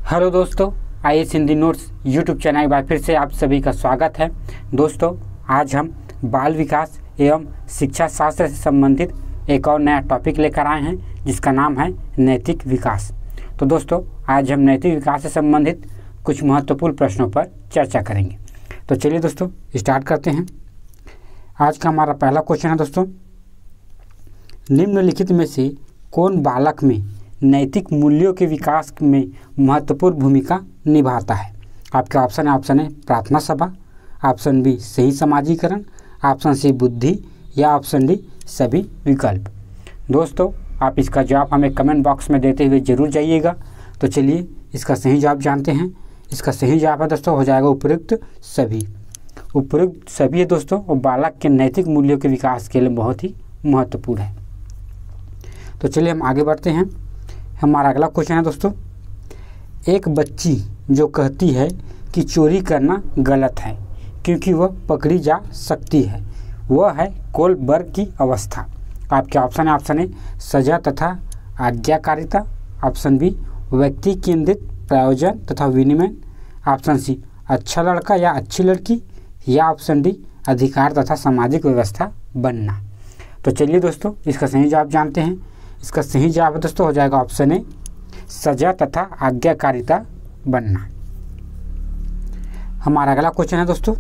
Hello दोस्तों, IAS Hindi notes YouTube channel एक बार फिर से आप सभी का स्वागत है। दोस्तों, आज हम बाल विकास एवं शिक्षा शास्त्र से संबंधित एक और नया टॉपिक लेकर आए हैं जिसका नाम है नैतिक विकास। तो दोस्तों, आज हम नैतिक विकास से संबंधित कुछ महत्वपूर्ण प्रश्नों पर चर्चा करेंगे। तो चलिए दोस्तों, स्टार्ट करते हैं। आज का हमारा पहला क्वेश्चन है दोस्तों, निम्नलिखित में से कौन बालक में नैतिक मूल्यों के विकास में महत्वपूर्ण भूमिका निभाता है? आपके ऑप्शन है प्रार्थना सभा, ऑप्शन बी सही समाजीकरण, ऑप्शन सी बुद्धि या ऑप्शन डी सभी विकल्प। दोस्तों, आप इसका जवाब हमें कमेंट बॉक्स में देते हुए जरूर जाइएगा। तो चलिए इसका सही जवाब जानते हैं। इसका सही जवाब है दोस्तों, हो जाएगा उपयुक्त सभी। उपयुक्त सभी है दोस्तों, और बालक के नैतिक मूल्यों के विकास के लिए बहुत ही महत्वपूर्ण है। तो चलिए हम आगे बढ़ते हैं। हमारा अगला क्वेश्चन है दोस्तों, एक बच्ची जो कहती है कि चोरी करना गलत है क्योंकि वह पकड़ी जा सकती है, वह है कोलबर्ग की अवस्था। आपके ऑप्शन है सजा तथा आज्ञाकारिता, ऑप्शन बी व्यक्ति केंद्रित प्रयोजन तथा विनिमय, ऑप्शन सी अच्छा लड़का या अच्छी लड़की, या ऑप्शन डी अधिकार तथा सामाजिक व्यवस्था बनना। तो चलिए दोस्तों, इसका सही जवाब जानते हैं। इसका सही जवाब दोस्तों हो जाएगा ऑप्शन ए सजा तथा आज्ञाकारिता बनना। हमारा अगला क्वेश्चन है दोस्तों,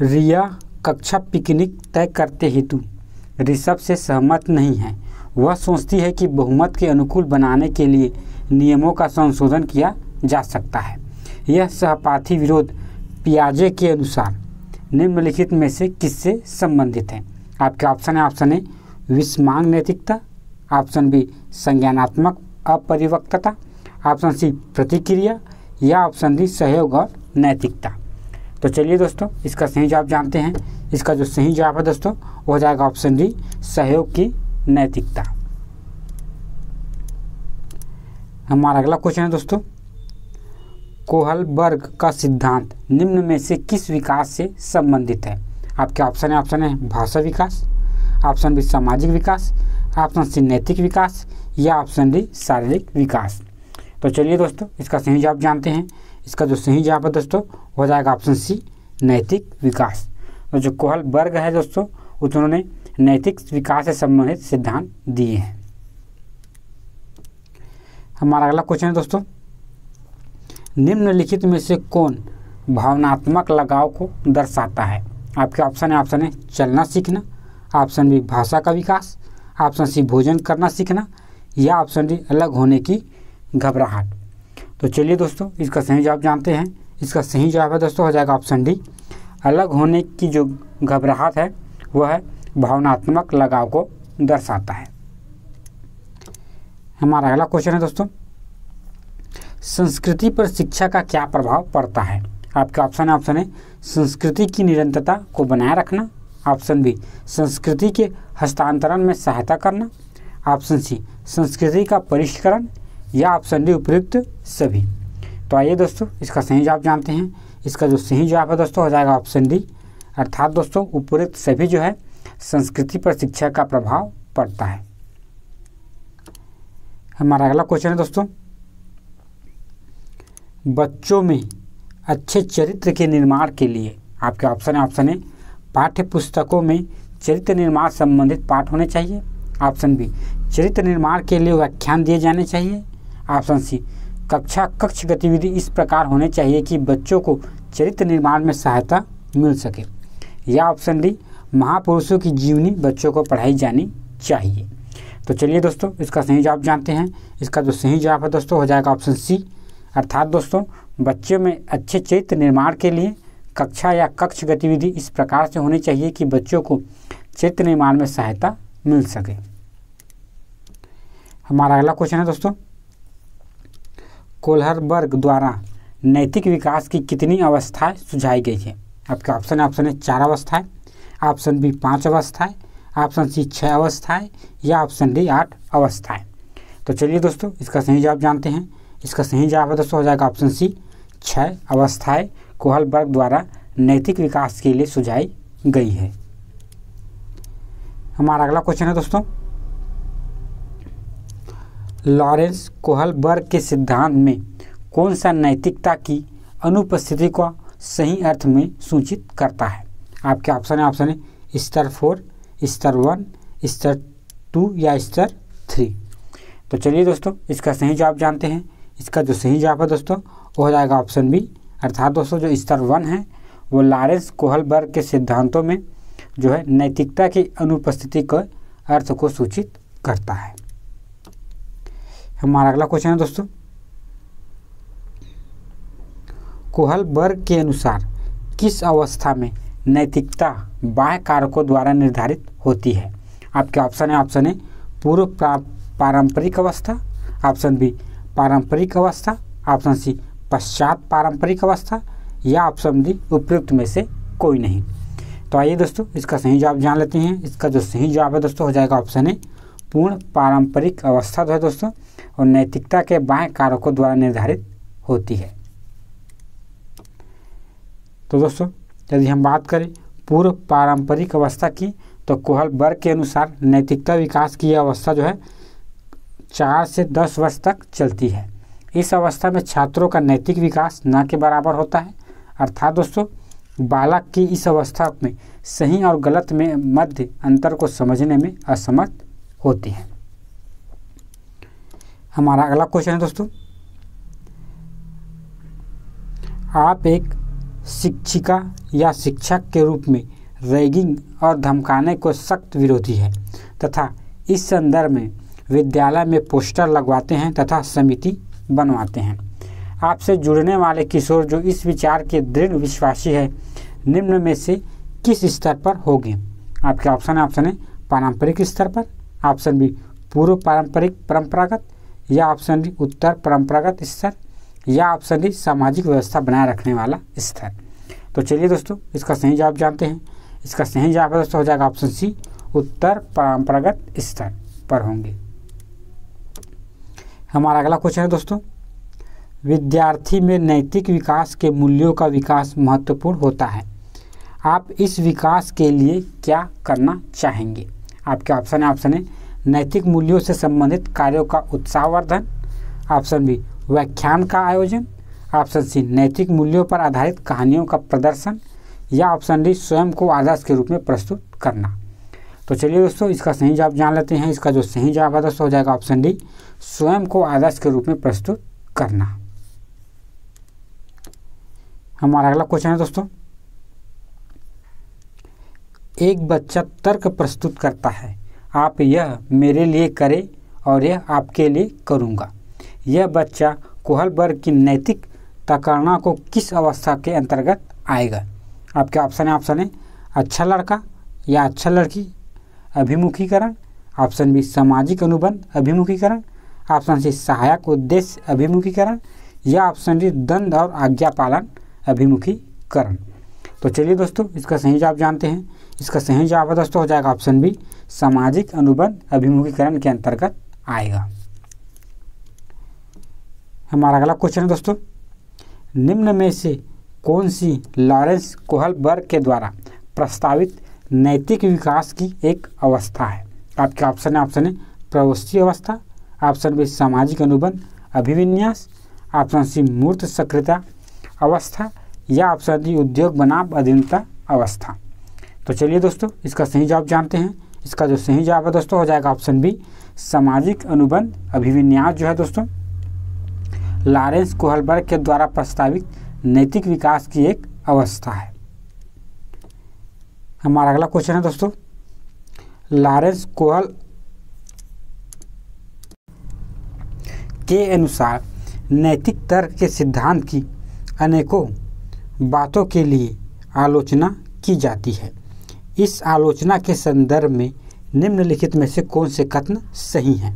रिया कक्षा पिकनिक तय करते हेतु ऋषभ से सहमत नहीं है। वह सोचती है कि बहुमत के अनुकूल बनाने के लिए नियमों का संशोधन किया जा सकता है। यह सहपाठी विरोध पियाजे के अनुसार निम्नलिखित में से किससे संबंधित है? आपके ऑप्शन है विस्मांग नैतिकता, ऑप्शन बी संज्ञानात्मक अपरिवक्तता, ऑप्शन सी प्रतिक्रिया, या ऑप्शन डी सहयोग और नैतिकता। तो चलिए दोस्तों, इसका सही जवाब जानते हैं। इसका जो सही जवाब है दोस्तों वो हो जाएगा ऑप्शन डी सहयोग की नैतिकता। हमारा अगला क्वेश्चन है दोस्तों, कोहलबर्ग का सिद्धांत निम्न में से किस विकास से संबंधित है? आपके ऑप्शन है भाषा विकास, ऑप्शन बी सामाजिक विकास, ऑप्शन सी नैतिक विकास, या ऑप्शन डी शारीरिक विकास। तो चलिए दोस्तों, इसका सही जवाब जानते हैं। इसका जो सही जवाब है दोस्तों हो जाएगा ऑप्शन सी नैतिक विकास। तो जो कोहलबर्ग है दोस्तों, उन्होंने नैतिक विकास से संबंधित सिद्धांत दिए हैं। हमारा अगला क्वेश्चन है दोस्तों, निम्नलिखित में से कौन भावनात्मक लगाव को दर्शाता है? आपके ऑप्शन है चलना सीखना, ऑप्शन बी भाषा का विकास, ऑप्शन सी भोजन करना सीखना, या ऑप्शन डी अलग होने की घबराहट। तो चलिए दोस्तों, इसका सही जवाब जानते हैं। इसका सही जवाब है दोस्तों हो जाएगा ऑप्शन डी अलग होने की जो घबराहट है वह है भावनात्मक लगाव को दर्शाता है। हमारा अगला क्वेश्चन है दोस्तों, संस्कृति पर शिक्षा का क्या प्रभाव पड़ता है? आपका ऑप्शन है संस्कृति की निरंतरता को बनाए रखना, ऑप्शन बी संस्कृति के हस्तांतरण में सहायता करना, ऑप्शन सी संस्कृति का परिष्करण, या ऑप्शन डी उपयुक्त सभी। तो आइए दोस्तों, इसका सही जवाब जानते हैं। इसका जो सही जवाब है दोस्तों हो जाएगा ऑप्शन डी, अर्थात दोस्तों उपयुक्त सभी जो है संस्कृति पर शिक्षा का प्रभाव पड़ता है। हमारा अगला क्वेश्चन है दोस्तों, बच्चों में अच्छे चरित्र के निर्माण के लिए आपके ऑप्शन है पाठ्य पुस्तकों में चरित्र निर्माण संबंधित पाठ होने चाहिए, ऑप्शन बी चरित्र निर्माण के लिए व्याख्यान दिए जाने चाहिए, ऑप्शन सी कक्ष गतिविधि इस प्रकार होने चाहिए कि बच्चों को चरित्र निर्माण में सहायता मिल सके, या ऑप्शन डी महापुरुषों की जीवनी बच्चों को पढ़ाई जानी चाहिए। तो चलिए दोस्तों, इसका सही जवाब जानते हैं। इसका जो सही जवाब है दोस्तों हो जाएगा ऑप्शन सी, अर्थात दोस्तों बच्चों में अच्छे चरित्र निर्माण के लिए कक्षा या कक्ष गतिविधि इस प्रकार से होनी चाहिए कि बच्चों को चरित्र निर्माण में सहायता मिल सके। हमारा अगला क्वेश्चन है दोस्तों, कोहलबर्ग द्वारा नैतिक विकास की कितनी अवस्थाएं सुझाई गई है? आपका ऑप्शन है 4 अवस्थाएं, ऑप्शन बी 5 अवस्थाएं, ऑप्शन सी 6 अवस्थाएं, या ऑप्शन डी 8 अवस्थाएं। तो चलिए दोस्तों, इसका सही जवाब जानते हैं। इसका सही जवाब है दोस्तों हो जाएगा ऑप्शन सी 6 अवस्थाएं कोहलबर्ग द्वारा नैतिक विकास के लिए सुझाई गई है। हमारा अगला क्वेश्चन है दोस्तों, लॉरेंस कोहलबर्ग के सिद्धांत में कौन सा नैतिकता की अनुपस्थिति को सही अर्थ में सूचित करता है? आपके ऑप्शन है स्तर 4, स्तर 1, स्तर 2 या स्तर 3। तो चलिए दोस्तों इसका सही जवाब जानते हैं। इसका जो सही जवाब है दोस्तों वो हो जाएगा ऑप्शन बी, अर्थात दोस्तों जो स्तर 1 है वो लॉरेंस कोहलबर्ग के सिद्धांतों में जो है नैतिकता की अनुपस्थिति के अर्थ को सूचित करता है। हमारा अगला क्वेश्चन है दोस्तों, कोहलबर्ग के अनुसार किस अवस्था में नैतिकता बाह्य कारकों द्वारा निर्धारित होती है? आपके ऑप्शन है पूर्व पारंपरिक अवस्था, ऑप्शन बी पारंपरिक अवस्था, ऑप्शन सी पश्चात पारंपरिक अवस्था या ऑप्शन डी उपयुक्त में से कोई नहीं। तो आइए दोस्तों इसका सही जवाब जान लेते हैं। इसका जो सही जवाब है दोस्तों हो जाएगा ऑप्शन ए पूर्ण पारंपरिक अवस्था जो है दोस्तों और नैतिकता के बाह्य कारकों द्वारा निर्धारित होती है। तो दोस्तों यदि हम बात करें पूर्व पारंपरिक अवस्था की तो कोहलबर्ग के अनुसार नैतिकता विकास की यह अवस्था जो है 4 से 10 वर्ष तक चलती है। इस अवस्था में छात्रों का नैतिक विकास न के बराबर होता है, अर्थात दोस्तों बालक की इस अवस्था में सही और गलत में मध्य अंतर को समझने में असमर्थ होती है। हमारा अगला क्वेश्चन है दोस्तों, आप एक शिक्षिका या शिक्षक के रूप में रैगिंग और धमकाने को सख्त विरोधी है तथा इस संदर्भ में विद्यालय में पोस्टर लगवाते हैं तथा समिति बनवाते हैं। आपसे जुड़ने वाले किशोर जो इस विचार के दृढ़ विश्वासी है निम्न में से किस स्तर पर होंगे? आपके ऑप्शन है पारंपरिक स्तर पर, ऑप्शन बी पूर्व पारंपरिक परंपरागत या ऑप्शन डी उत्तर परंपरागत स्तर या ऑप्शन डी सामाजिक व्यवस्था बनाए रखने वाला स्तर। तो चलिए दोस्तों इसका सही जवाब जानते हैं। इसका सही जवाब दोस्तों हो जाएगा ऑप्शन सी उत्तर परंपरागत स्तर पर होंगे। हमारा अगला क्वेश्चन है दोस्तों, विद्यार्थी में नैतिक विकास के मूल्यों का विकास महत्वपूर्ण होता है। आप इस विकास के लिए क्या करना चाहेंगे? आपके ऑप्शन है नैतिक मूल्यों से संबंधित कार्यों का उत्साहवर्धन, ऑप्शन बी व्याख्यान का आयोजन, ऑप्शन सी नैतिक मूल्यों पर आधारित कहानियों का प्रदर्शन या ऑप्शन डी स्वयं को आदर्श के रूप में प्रस्तुत करना। तो चलिए दोस्तों इसका सही जवाब जान लेते हैं। इसका जो सही जवाब है दोस्तों हो जाएगा ऑप्शन डी स्वयं को आदर्श के रूप में प्रस्तुत करना। हमारा अगला क्वेश्चन है दोस्तों, एक बच्चा तर्क प्रस्तुत करता है, आप यह मेरे लिए करें और यह आपके लिए करूँगा। यह बच्चा कोहलबर्ग की नैतिक तकरना को किस अवस्था के अंतर्गत आएगा? आपके ऑप्शन है अच्छा लड़का या अच्छा लड़की अभिमुखीकरण, ऑप्शन बी सामाजिक अनुबंध अभिमुखीकरण, ऑप्शन सी सहायक उद्देश्य अभिमुखीकरण या ऑप्शन डी दंड और आज्ञा पालन अभिमुखीकरण। तो चलिए दोस्तों इसका सही जवाब जानते हैं। इसका सही जवाब दोस्तों हो जाएगा ऑप्शन बी सामाजिक अनुबंध अभिमुखीकरण के अंतर्गत आएगा। हमारा अगला क्वेश्चन है दोस्तों, निम्न में से कौन सी लॉरेंस कोहलबर्ग के द्वारा प्रस्तावित नैतिक विकास की एक अवस्था है? आपके ऑप्शन है प्रवृत्ति अवस्था, ऑप्शन बी सामाजिक अनुबंध अभिविन्यास, ऑप्शन सी मूर्त सक्रियता अवस्था या ऑप्शन डी उद्योग बनाम अधीनता अवस्था। तो चलिए दोस्तों इसका सही जवाब जानते हैं। इसका जो सही जवाब है दोस्तों हो जाएगा ऑप्शन बी सामाजिक अनुबंध अभिविन्यास जो है दोस्तों लॉरेंस कोहलबर्ग के द्वारा प्रस्तावित नैतिक विकास की एक अवस्था है। हमारा अगला क्वेश्चन है दोस्तों, लॉरेंस कोहल के अनुसार नैतिक तर्क के सिद्धांत की अनेकों बातों के लिए आलोचना की जाती है। इस आलोचना के संदर्भ में निम्नलिखित में से कौन से कथन सही हैं?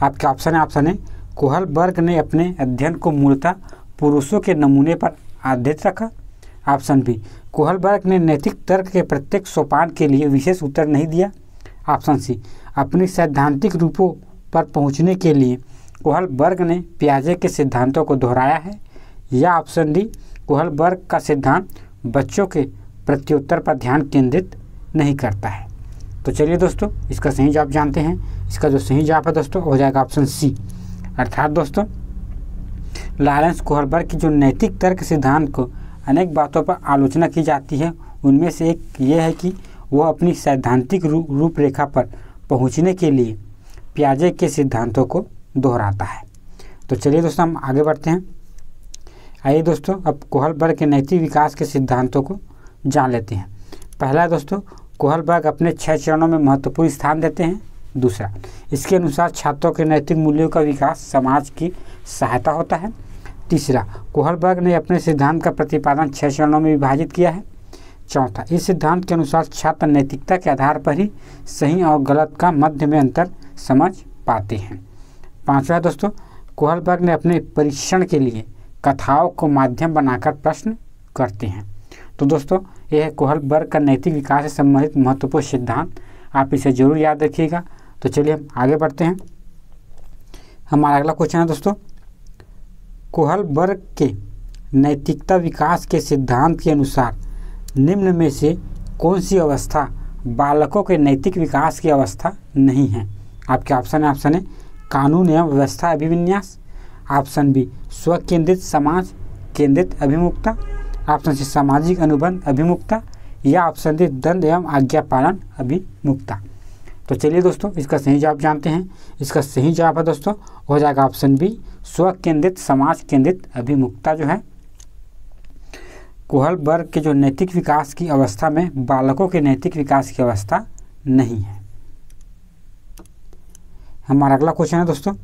आपके ऑप्शन है कोहलबर्ग ने अपने अध्ययन को मूलतः पुरुषों के नमूने पर आधारित रखा, ऑप्शन बी कोहलबर्ग ने नैतिक तर्क के प्रत्येक सोपान के लिए विशेष उत्तर नहीं दिया, ऑप्शन सी अपनी सैद्धांतिक रूपों पर पहुंचने के लिए कोहलबर्ग ने पियाजे के सिद्धांतों को दोहराया है, या ऑप्शन डी कोहलबर्ग का सिद्धांत बच्चों के प्रत्युत्तर पर ध्यान केंद्रित नहीं करता है। तो चलिए दोस्तों इसका सही जवाब जानते हैं। इसका जो सही जवाब है दोस्तों हो जाएगा ऑप्शन सी अर्थात दोस्तों लॉरेंस कोहलबर्ग की जो नैतिक तर्क सिद्धांत को अनेक बातों पर आलोचना की जाती है, उनमें से एक ये है कि वह अपनी सैद्धांतिक रूपरेखा पर पहुंचने के लिए पियाजे के सिद्धांतों को दोहराता है। तो चलिए दोस्तों हम आगे बढ़ते हैं। आइए दोस्तों अब कोहलबर्ग के नैतिक विकास के सिद्धांतों को जान लेते हैं। पहला दोस्तों, कोहलबर्ग अपने 6 चरणों में महत्वपूर्ण स्थान देते हैं। दूसरा, इसके अनुसार छात्रों के नैतिक मूल्यों का विकास समाज की सहायता होता है। तीसरा, कोहलबर्ग ने अपने सिद्धांत का प्रतिपादन 6 चरणों में विभाजित किया है। चौथा, इस सिद्धांत के अनुसार छात्र नैतिकता के आधार पर ही सही और गलत का मध्य में अंतर समझ पाते हैं। पांचवा दोस्तों, कोहलबर्ग ने अपने परीक्षण के लिए कथाओं को माध्यम बनाकर प्रश्न करते हैं। तो दोस्तों यह है कोहलबर्ग का नैतिक विकास से संबंधित महत्वपूर्ण सिद्धांत, आप इसे जरूर याद रखिएगा। तो चलिए हम आगे बढ़ते हैं। हमारा अगला क्वेश्चन है दोस्तों, कोहलबर्ग के नैतिकता विकास के सिद्धांत के अनुसार निम्न में से कौन सी अवस्था बालकों के नैतिक विकास की अवस्था नहीं है? आपके ऑप्शन है कानून एवं व्यवस्था अभिविन्यास, ऑप्शन बी स्व केंद्रित समाज केंद्रित अभिमुखता, ऑप्शन सी सामाजिक अनुबंध अभिमुखता, या ऑप्शन डी दंड एवं आज्ञा पालन अभिमुखता। तो चलिए दोस्तों इसका सही जवाब जानते हैं। इसका सही जवाब है दोस्तों हो जाएगा ऑप्शन बी स्व केंद्रित समाज केंद्रित अभिमुखता जो है कोहलबर्ग के जो नैतिक विकास की अवस्था में बालकों के नैतिक विकास की अवस्था नहीं है। हमारा अगला क्वेश्चन है दोस्तों,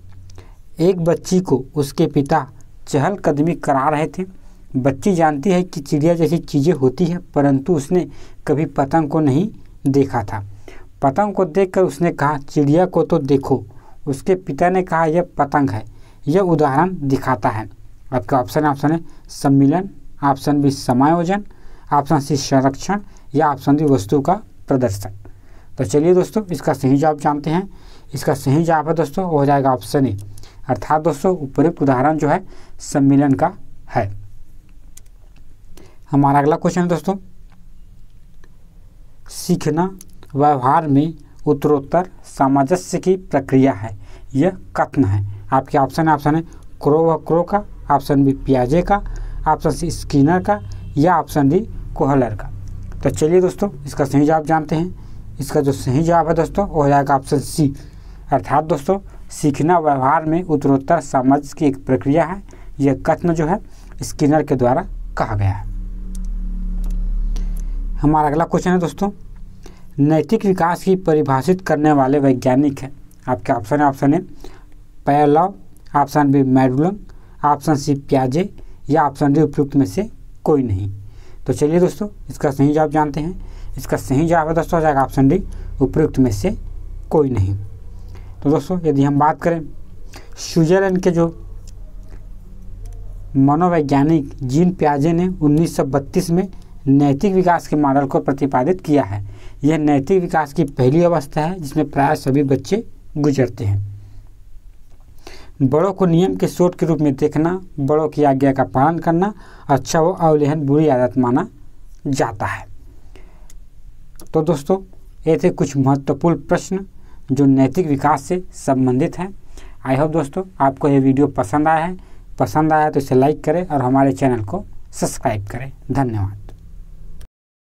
एक बच्ची को उसके पिता चहलकदमी करा रहे थे। बच्ची जानती है कि चिड़िया जैसी चीज़ें होती है, परंतु उसने कभी पतंग को नहीं देखा था। पतंग को देखकर उसने कहा चिड़िया को तो देखो। उसके पिता ने कहा यह पतंग है। यह उदाहरण दिखाता है। आपका ऑप्शन है सम्मिलन, ऑप्शन बी समायोजन, ऑप्शन सी संरक्षण, या ऑप्शन डी वस्तु का प्रदर्शन। तो चलिए दोस्तों इसका सही जवाब जानते हैं। इसका सही जवाब है दोस्तों हो जाएगा ऑप्शन ए, अर्थात दोस्तों उपयुक्त उदाहरण जो है सम्मिलन का है। हमारा अगला क्वेश्चन है दोस्तों, सीखना व्यवहार में उत्तरोत्तर सामंजस्य की प्रक्रिया है, यह कथन है। आपके ऑप्शन है क्रो व क्रो का, ऑप्शन बी पियाजे का, ऑप्शन सी स्किनर का, या ऑप्शन डी कोहलर का। तो चलिए दोस्तों इसका सही जवाब जानते हैं। इसका जो सही जवाब है दोस्तों हो जाएगा ऑप्शन सी, अर्थात दोस्तों सीखना व्यवहार में उत्तरोत्तर सामंजस्य की एक प्रक्रिया है। यह कथन जो है स्किनर के द्वारा कहा गया है। हमारा अगला क्वेश्चन है दोस्तों, नैतिक विकास की परिभाषित करने वाले वैज्ञानिक हैं। आपके ऑप्शन है पैवलोव, ऑप्शन बी मैडुलम, ऑप्शन सी पियाजे, या ऑप्शन डी उपयुक्त में से कोई नहीं। तो चलिए दोस्तों इसका सही जवाब जानते हैं। इसका सही जवाब है दोस्तों हो जाएगा ऑप्शन डी उपयुक्त में से कोई नहीं। तो दोस्तों यदि हम बात करें स्विट्जरलैंड के जो मनोवैज्ञानिक जीन पियाजे ने 1932 में नैतिक विकास के मॉडल को प्रतिपादित किया है। यह नैतिक विकास की पहली अवस्था है जिसमें प्राय सभी बच्चे गुजरते हैं। बड़ों को नियम के स्रोत के रूप में देखना, बड़ों की आज्ञा का पालन करना अच्छा व अवलेहन बुरी आदत माना जाता है। तो दोस्तों ये थे कुछ महत्वपूर्ण प्रश्न जो नैतिक विकास से संबंधित हैं। आई होप दोस्तों आपको ये वीडियो पसंद आया है। पसंद आया तो इसे लाइक करें और हमारे चैनल को सब्सक्राइब करें। धन्यवाद।